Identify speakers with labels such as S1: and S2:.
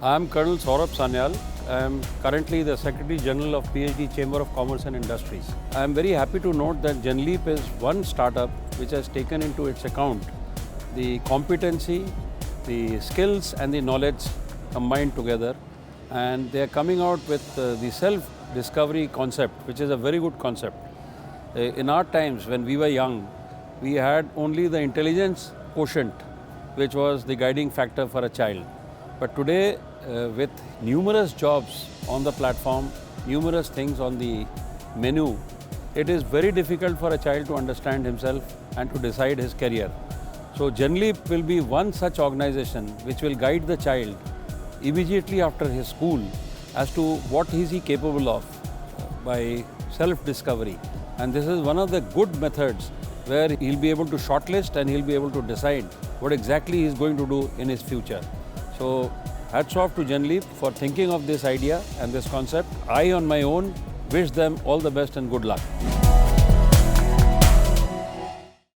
S1: I am Colonel Saurabh Sanyal. I am currently the Secretary General of PhD Chamber of Commerce and Industries. I am very happy to note that GenLeap is one startup which has taken into its account the competency, the skills and the knowledge combined together, and they are coming out with the self-discovery concept, which is a very good concept. In our times when we were young, we had only the intelligence quotient, which was the guiding factor for a child. But today, with numerous jobs on the platform, numerous things on the menu, it is very difficult for a child to understand himself and to decide his career. So GenLeap will be one such organization which will guide the child immediately after his school as to what is he capable of by self-discovery. And this is one of the good methods where he'll be able to shortlist and he'll be able to decide what exactly he's going to do in his future. So hats off to GenLeap for thinking of this idea and this concept. I on my own wish them all the best and good luck.